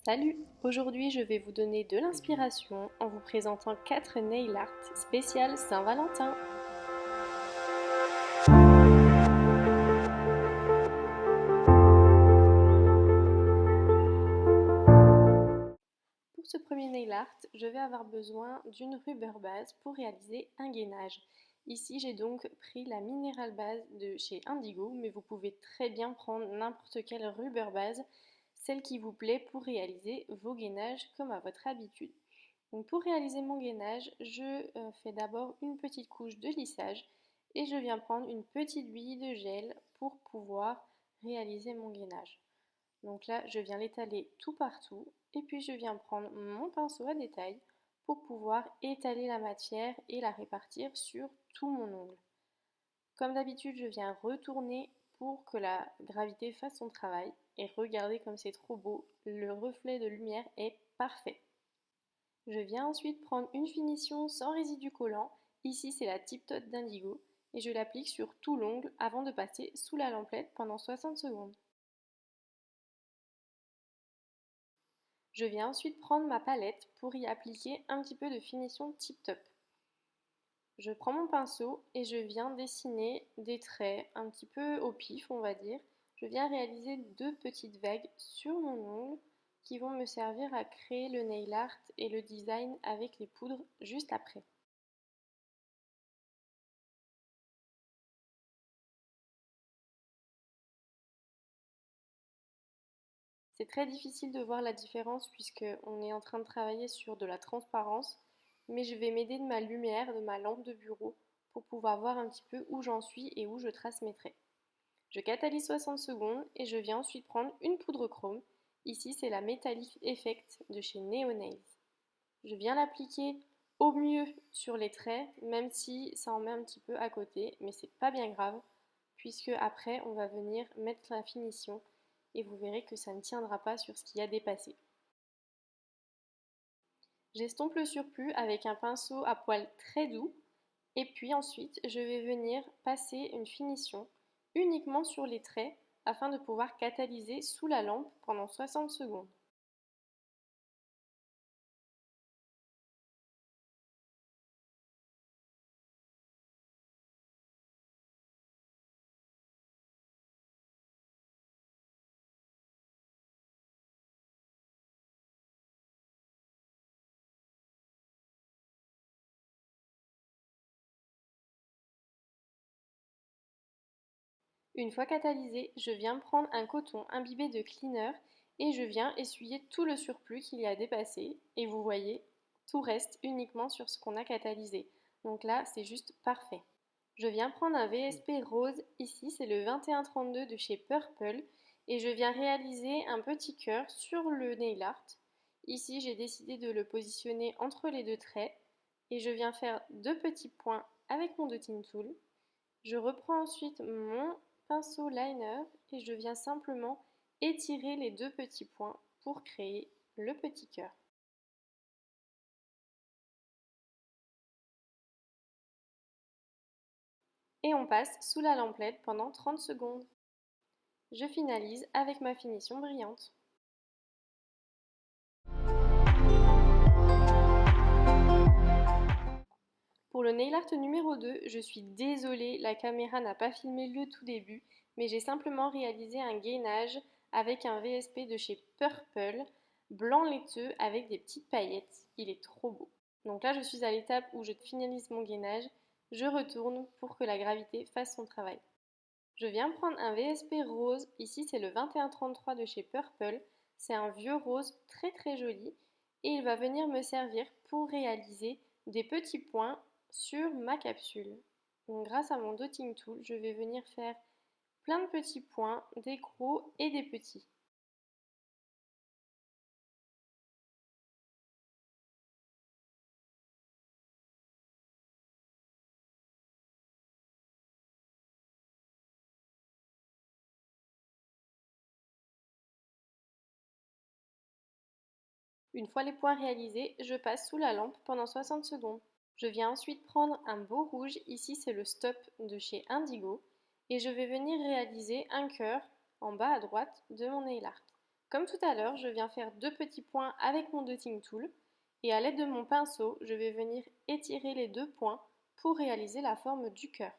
Salut! Aujourd'hui, je vais vous donner de l'inspiration en vous présentant 4 nail art spéciales Saint-Valentin. Pour ce premier nail art, je vais avoir besoin d'une rubber base pour réaliser un gainage. Ici, j'ai donc pris la Mineral Base de chez Indigo, mais vous pouvez très bien prendre n'importe quelle rubber base, celle qui vous plaît pour réaliser vos gainages comme à votre habitude. Donc pour réaliser mon gainage, je fais d'abord une petite couche de lissage et je viens prendre une petite bille de gel pour pouvoir réaliser mon gainage. Donc là, je viens l'étaler tout partout et puis je viens prendre mon pinceau à détail pour pouvoir étaler la matière et la répartir sur tout mon ongle. Comme d'habitude, je viens retourner pour que la gravité fasse son travail et regardez comme c'est trop beau, le reflet de lumière est parfait. Je viens ensuite prendre une finition sans résidu collant, ici c'est la Tip Tot d'Indigo, et je l'applique sur tout l'ongle avant de passer sous la lamplette pendant 60 secondes. Je viens ensuite prendre ma palette pour y appliquer un petit peu de finition Tip Top. Je prends mon pinceau et je viens dessiner des traits un petit peu au pif, on va dire. Je viens réaliser deux petites vagues sur mon ongle qui vont me servir à créer le nail art et le design avec les poudres juste après. C'est très difficile de voir la différence puisqu'on est en train de travailler sur de la transparence, mais je vais m'aider de ma lumière, de ma lampe de bureau, pour pouvoir voir un petit peu où j'en suis et où je trace mes traits. Je catalyse 60 secondes et je viens ensuite prendre une poudre chrome. Ici, c'est la Metallic Effect de chez Neo Nails. Je viens l'appliquer au mieux sur les traits, même si ça en met un petit peu à côté, mais c'est pas bien grave, puisque après, on va venir mettre la finition et vous verrez que ça ne tiendra pas sur ce qui a dépassé. J'estompe le surplus avec un pinceau à poil très doux et puis ensuite je vais venir passer une finition uniquement sur les traits afin de pouvoir catalyser sous la lampe pendant 60 secondes. Une fois catalysé, je viens prendre un coton imbibé de cleaner et je viens essuyer tout le surplus qu'il y a dépassé et vous voyez, tout reste uniquement sur ce qu'on a catalysé. Donc là, c'est juste parfait. Je viens prendre un VSP rose, ici c'est le 2132 de chez Purple et je viens réaliser un petit cœur sur le nail art. Ici j'ai décidé de le positionner entre les deux traits et je viens faire deux petits points avec mon dotting tool. Je reprends ensuite mon pinceau liner et je viens simplement étirer les deux petits points pour créer le petit cœur. Et on passe sous la lamplette pendant 30 secondes. Je finalise avec ma finition brillante. Pour le nail art numéro 2, je suis désolée, la caméra n'a pas filmé le tout début, mais j'ai simplement réalisé un gainage avec un VSP de chez Purple, blanc laiteux avec des petites paillettes. Il est trop beau. Donc là, je suis à l'étape où je finalise mon gainage. Je retourne pour que la gravité fasse son travail. Je viens prendre un VSP rose. Ici, c'est le 2133 de chez Purple. C'est un vieux rose très très joli. Et il va venir me servir pour réaliser des petits points sur ma capsule. Donc, grâce à mon dotting tool, je vais venir faire plein de petits points, des gros et des petits. Une fois les points réalisés, je passe sous la lampe pendant 60 secondes. Je viens ensuite prendre un beau rouge, ici c'est le Stop de chez Indigo, et je vais venir réaliser un cœur en bas à droite de mon nail art. Comme tout à l'heure, je viens faire deux petits points avec mon dotting tool et à l'aide de mon pinceau, je vais venir étirer les deux points pour réaliser la forme du cœur.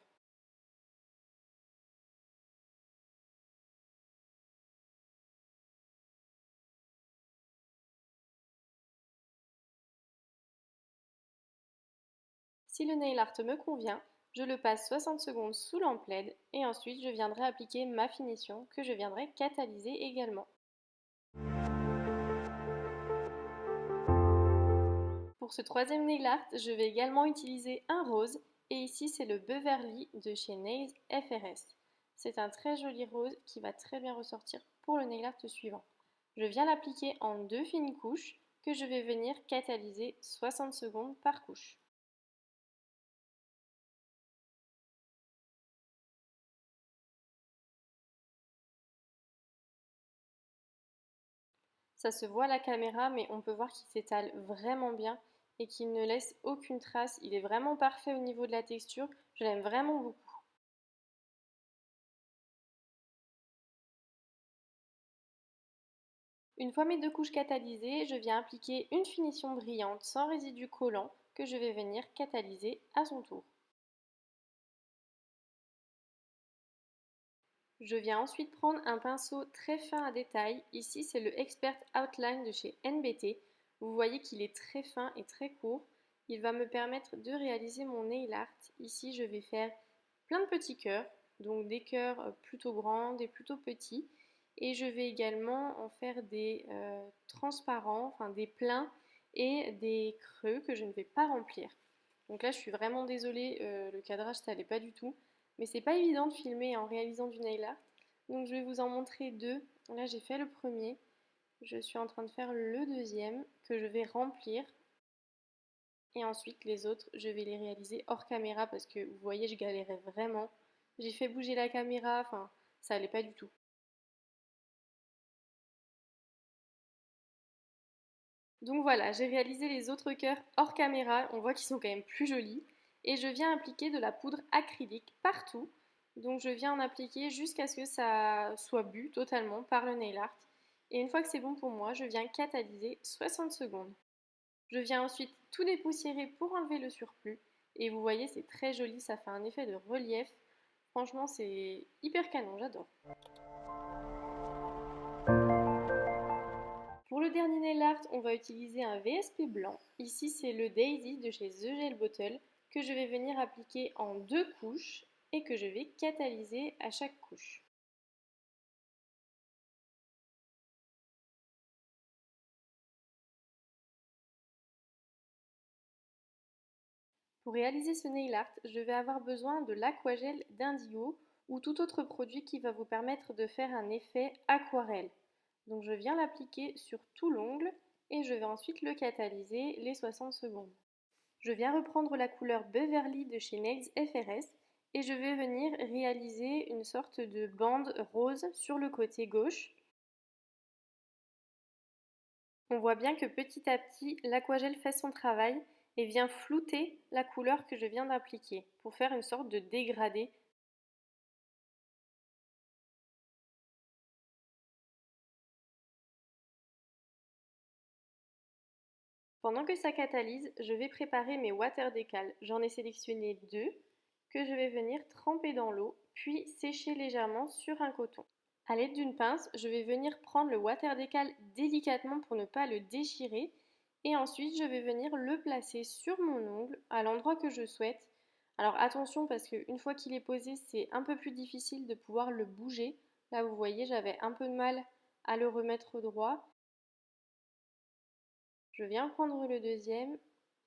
Si le nail art me convient, je le passe 60 secondes sous lampe LED et ensuite je viendrai appliquer ma finition que je viendrai catalyser également. Pour ce troisième nail art, je vais également utiliser un rose et ici c'est le Beverly de chez Nails FRS. C'est un très joli rose qui va très bien ressortir pour le nail art suivant. Je viens l'appliquer en deux fines couches que je vais venir catalyser 60 secondes par couche. Ça se voit à la caméra, mais on peut voir qu'il s'étale vraiment bien et qu'il ne laisse aucune trace. Il est vraiment parfait au niveau de la texture. Je l'aime vraiment beaucoup. Une fois mes deux couches catalysées, je viens appliquer une finition brillante sans résidu collant que je vais venir catalyser à son tour. Je viens ensuite prendre un pinceau très fin à détail. Ici, c'est le Expert Outline de chez NBT. Vous voyez qu'il est très fin et très court. Il va me permettre de réaliser mon nail art. Ici, je vais faire plein de petits cœurs, donc des cœurs plutôt grands, des plutôt petits. Et je vais également en faire des transparents, enfin des pleins et des creux que je ne vais pas remplir. Donc là, je suis vraiment désolée, le cadrage, ça n'allait pas du tout. Mais c'est pas évident de filmer en réalisant du nail art. Donc je vais vous en montrer deux. Là, j'ai fait le premier. Je suis en train de faire le deuxième que je vais remplir. Et ensuite, les autres, je vais les réaliser hors caméra parce que vous voyez, je galérais vraiment. J'ai fait bouger la caméra, enfin, ça allait pas du tout. Donc voilà, j'ai réalisé les autres cœurs hors caméra, on voit qu'ils sont quand même plus jolis. Et je viens appliquer de la poudre acrylique partout. Donc je viens en appliquer jusqu'à ce que ça soit bu totalement par le nail art. Et une fois que c'est bon pour moi, je viens catalyser 60 secondes. Je viens ensuite tout dépoussiérer pour enlever le surplus. Et vous voyez, c'est très joli, ça fait un effet de relief. Franchement, c'est hyper canon, j'adore. Pour le dernier nail art, on va utiliser un VSP blanc. Ici, c'est le Daisy de chez The Gel Bottle que je vais venir appliquer en deux couches et que je vais catalyser à chaque couche. Pour réaliser ce nail art, je vais avoir besoin de l'aquagel d'Indigo ou tout autre produit qui va vous permettre de faire un effet aquarelle. Donc je viens l'appliquer sur tout l'ongle et je vais ensuite le catalyser les 60 secondes. Je viens reprendre la couleur Beverly de chez Nails FRS et je vais venir réaliser une sorte de bande rose sur le côté gauche. On voit bien que petit à petit, l'aquagel fait son travail et vient flouter la couleur que je viens d'appliquer pour faire une sorte de dégradé. Pendant que ça catalyse, je vais préparer mes water décals. J'en ai sélectionné deux que je vais venir tremper dans l'eau puis sécher légèrement sur un coton. A l'aide d'une pince, je vais venir prendre le water décal délicatement pour ne pas le déchirer et ensuite je vais venir le placer sur mon ongle à l'endroit que je souhaite. Alors attention parce qu'une fois qu'il est posé, c'est un peu plus difficile de pouvoir le bouger. Là vous voyez, j'avais un peu de mal à le remettre droit. Je viens prendre le deuxième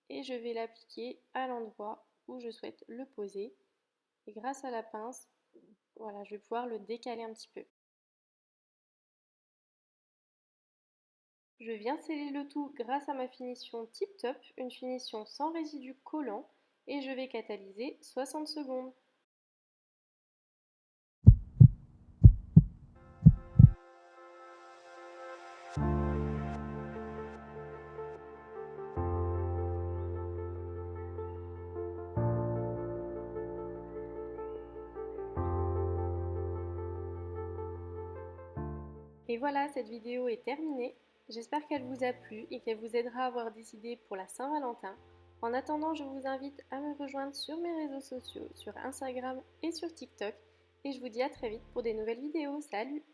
et je vais l'appliquer à l'endroit où je souhaite le poser. Et grâce à la pince, voilà, je vais pouvoir le décaler un petit peu. Je viens sceller le tout grâce à ma finition Tip Top, une finition sans résidu collant, et je vais catalyser 60 secondes. Et Et voilà, cette vidéo est terminée. J'espère qu'elle vous a plu et qu'elle vous aidera à avoir des idées pour la Saint-Valentin. En attendant, je vous invite à me rejoindre sur mes réseaux sociaux, sur Instagram et sur TikTok. Et je vous dis à très vite pour des nouvelles vidéos. Salut!